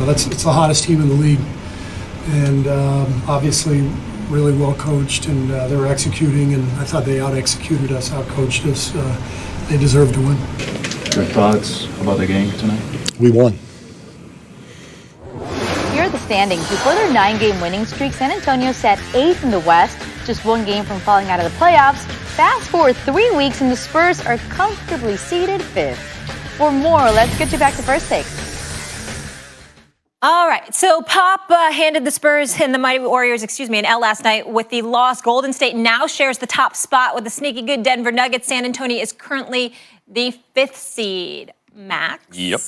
It's the hottest team in the league, and obviously really well coached, and they're executing, and I thought they out-executed us, out-coached us. They deserve to win. Your thoughts about the game tonight? We won. Here are the standings. Before their 9-game winning streak, San Antonio sat 8th in the West, just 1 game from falling out of the playoffs. Fast forward 3 weeks, and the Spurs are comfortably seated 5th. For more, let's get you back to First Take. All right, so Pop handed the Spurs and the Mighty Warriors, an L last night with the loss. Golden State now shares the top spot with the sneaky good Denver Nuggets. San Antonio is currently the 5th seed. Max? Yep.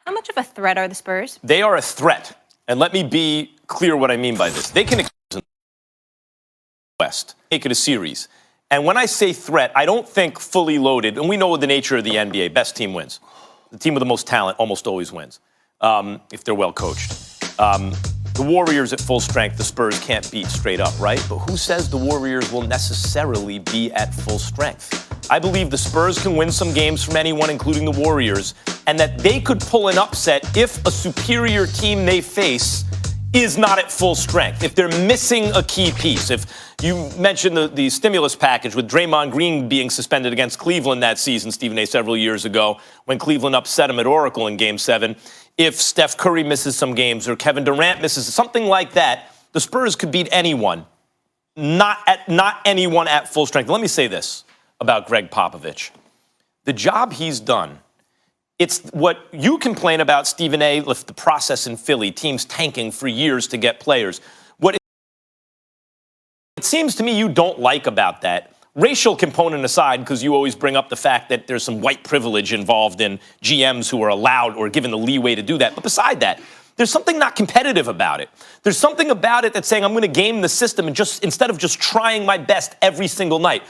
How much of a threat are the Spurs? They are a threat. And let me be clear what I mean by this. They can West, make it a series. And when I say threat, I don't think fully loaded. And we know the nature of the NBA. Best team wins. The team with the most talent almost always wins. If they're well coached. The Warriors at full strength, the Spurs can't beat straight up, right? But who says the Warriors will necessarily be at full strength? I believe the Spurs can win some games from anyone, including the Warriors, and that they could pull an upset if a superior team they face is not at full strength, if they're missing a key piece. If you mentioned the stimulus package with Draymond Green being suspended against Cleveland that season, Stephen A., several years ago, when Cleveland upset him at Oracle in Game 7, if Steph Curry misses some games or Kevin Durant misses something like that, the Spurs could beat anyone, not anyone at full strength. Let me say this about Greg Popovich. The job he's done, it's what you complain about, Stephen A., with the process in Philly, teams tanking for years to get players. What it seems to me you don't like about that, racial component aside, because you always bring up the fact that there's some white privilege involved in GMs who are allowed or given the leeway to do that. But beside that, there's something not competitive about it. There's something about it that's saying I'm going to game the system and just instead of just trying my best every single night.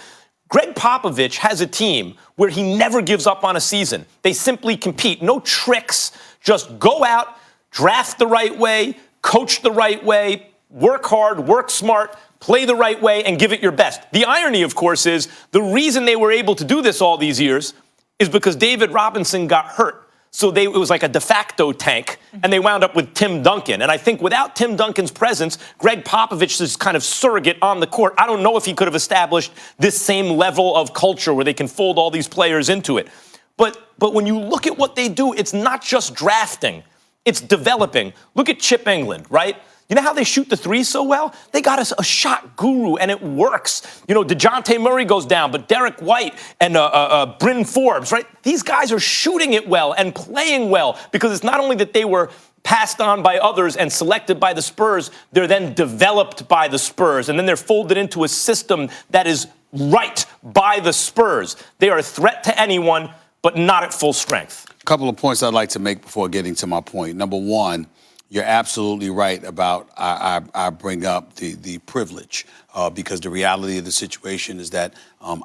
Greg Popovich has a team where he never gives up on a season. They simply compete. No tricks. Just go out, draft the right way, coach the right way, work hard, work smart, play the right way, and give it your best. The irony, of course, is the reason they were able to do this all these years is because David Robinson got hurt. So it was like a de facto tank, and they wound up with Tim Duncan. And I think without Tim Duncan's presence, Greg Popovich's kind of surrogate on the court, I don't know if he could have established this same level of culture where they can fold all these players into it. But when you look at what they do, it's not just drafting. It's developing. Look at Chip England, right? You know how they shoot the three so well? They got us a shot guru, and it works. You know, DeJounte Murray goes down, but Derek White and Bryn Forbes, right? These guys are shooting it well and playing well because it's not only that they were passed on by others and selected by the Spurs, they're then developed by the Spurs, and then they're folded into a system that is right by the Spurs. They are a threat to anyone, but not at full strength. A couple of points I'd like to make before getting to my point. Number one, you're absolutely right about I bring up the privilege because the reality of the situation is that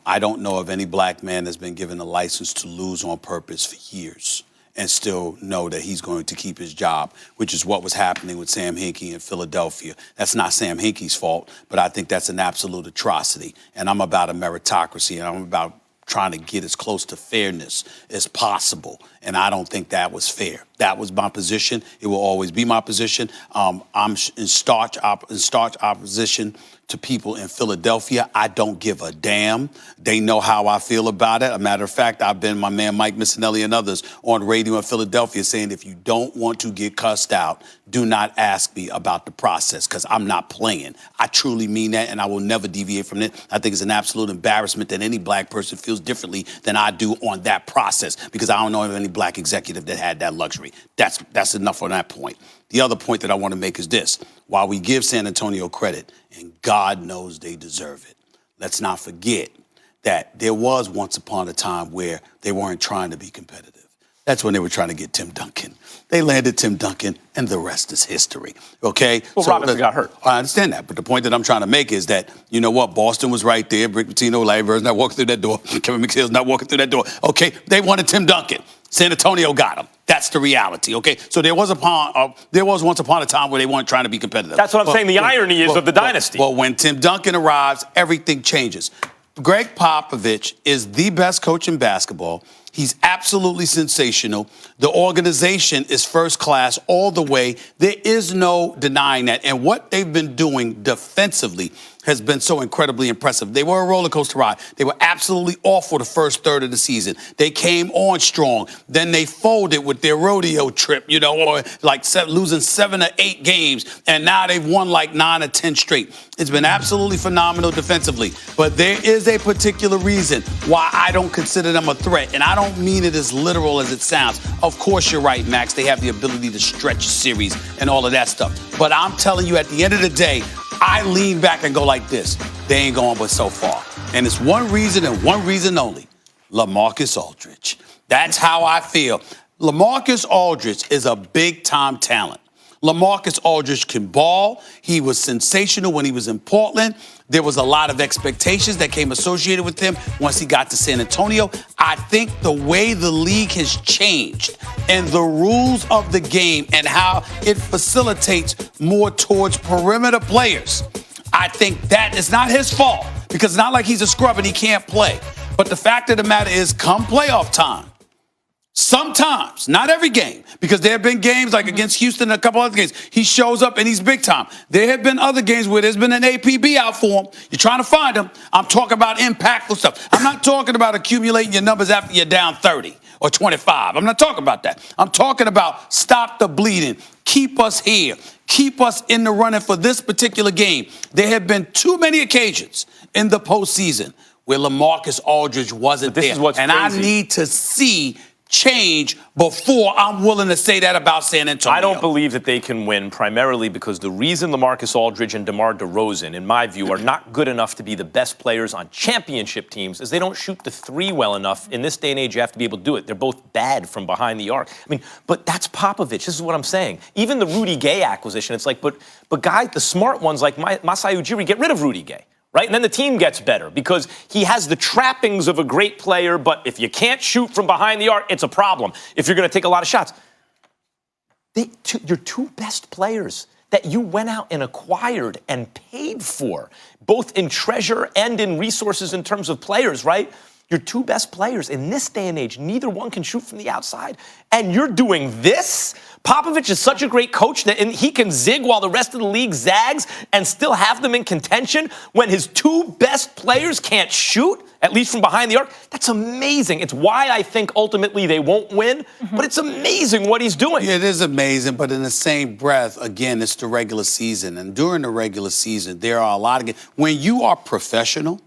I don't know of any black man that's been given a license to lose on purpose for years and still know that he's going to keep his job, which is what was happening with Sam Hinkie in Philadelphia. That's not Sam Hinkie's fault, but I think that's an absolute atrocity. And I'm about a meritocracy, and I'm about trying to get as close to fairness as possible. And I don't think that was fair. That was my position. It will always be my position. I'm in starch opposition to people in Philadelphia. I don't give a damn. They know how I feel about it. A matter of fact, I've been my man Mike Missinelli and others on radio in Philadelphia saying if you don't want to get cussed out, do not ask me about the process because I'm not playing. I truly mean that, and I will never deviate from it. I think it's an absolute embarrassment that any black person feels differently than I do on that process because I don't know of any black executive that had that luxury. That's enough on that point. The other point that I want to make is this. While we give San Antonio credit, and God knows they deserve it, let's not forget that there was once upon a time where they weren't trying to be competitive. That's when they were trying to get Tim Duncan. They landed Tim Duncan, and the rest is history, okay? Well, so Robinson got hurt. I understand that, but the point that I'm trying to make is that, you know what, Boston was right there. Rick Pitino, Larry Bird's not walking through that door. Kevin McHale's not walking through that door. Okay, they wanted Tim Duncan. San Antonio got him. That's the reality, okay? So there was once upon a time where they weren't trying to be competitive. That's what I'm saying. The irony is of the dynasty. Well, when Tim Duncan arrives, everything changes. Greg Popovich is the best coach in basketball. He's absolutely sensational. The organization is first class all the way. There is no denying that. And what they've been doing defensively has been so incredibly impressive. They were a roller coaster ride. They were absolutely awful the first third of the season. They came on strong. Then they folded with their rodeo trip, or like losing 7 or 8 games. And now they've won like 9 or 10 straight. It's been absolutely phenomenal defensively. But there is a particular reason why I don't consider them a threat. And I don't mean it as literal as it sounds. Of course, you're right, Max. They have the ability to stretch a series and all of that stuff. But I'm telling you, at the end of the day, I lean back and go like this. They ain't going but so far. And it's one reason and one reason only. LaMarcus Aldridge. That's how I feel. LaMarcus Aldridge is a big-time talent. LaMarcus Aldridge can ball. He was sensational when he was in Portland. There was a lot of expectations that came associated with him once he got to San Antonio. I think the way the league has changed and the rules of the game and how it facilitates more towards perimeter players, I think that is not his fault, because it's not like he's a scrub and he can't play. But the fact of the matter is, come playoff time, sometimes, not every game, because there have been games like against Houston and a couple other games, he shows up and he's big time. There have been other games where there's been an APB out for him. You're trying to find him. I'm talking about impactful stuff. I'm not talking about accumulating your numbers after you're down 30 or 25. I'm not talking about that. I'm talking about stop the bleeding. Keep us here. Keep us in the running for this particular game. There have been too many occasions in the postseason where LaMarcus Aldridge wasn't there. And I need to see change before I'm willing to say that about San Antonio. I don't believe that they can win, primarily because the reason LaMarcus Aldridge and DeMar DeRozan, in my view, are not good enough to be the best players on championship teams is they don't shoot the three well enough. In this day and age, you have to be able to do it. They're both bad from behind the arc. I mean, but that's Popovich. This is what I'm saying. Even the Rudy Gay acquisition, it's like, but guys, the smart ones like Masai Ujiri, get rid of Rudy Gay. Right? And then the team gets better because he has the trappings of a great player, but if you can't shoot from behind the arc, it's a problem if you're going to take a lot of shots. Your two best players that you went out and acquired and paid for, both in treasure and in resources in terms of players, right? Your two best players in this day and age, neither one can shoot from the outside. And you're doing this? Popovich is such a great coach that he can zig while the rest of the league zags and still have them in contention when his two best players can't shoot, at least from behind the arc. That's amazing. It's why I think ultimately they won't win, but it's amazing what he's doing. Yeah, it is amazing, but in the same breath, again, it's the regular season. And during the regular season, there are a lot of games. When you are professional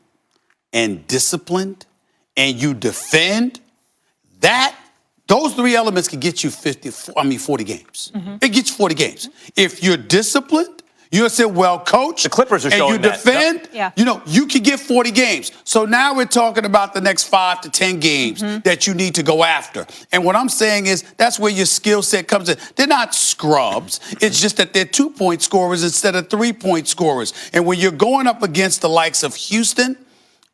and disciplined and you defend, those three elements can get you 40 games. It gets you 40 games. If you're disciplined, you're still well coached. The Clippers are showing and you defend, that. Yep. you can get 40 games. So now we're talking about the next 5 to 10 games that you need to go after. And what I'm saying is that's where your skill set comes in. They're not scrubs. It's just that they're 2-point scorers instead of 3-point scorers. And when you're going up against the likes of Houston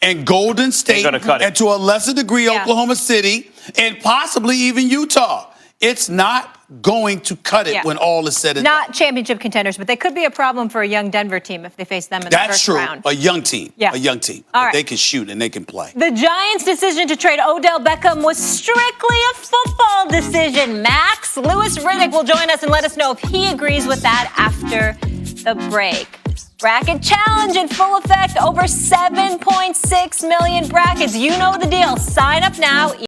and Golden State, and to a lesser degree, Oklahoma City, and possibly even Utah, it's not going to cut it when all is said and done. Not championship contenders, but they could be a problem for a young Denver team if they face them in the first round. That's true. A young team. Yeah. A young team. All right. They can shoot and they can play. The Giants' decision to trade Odell Beckham was strictly a football decision. Max Lewis Riddick will join us and let us know if he agrees with that after the break. Bracket challenge in full effect. Over 7.6 million brackets. You know the deal. Sign up now.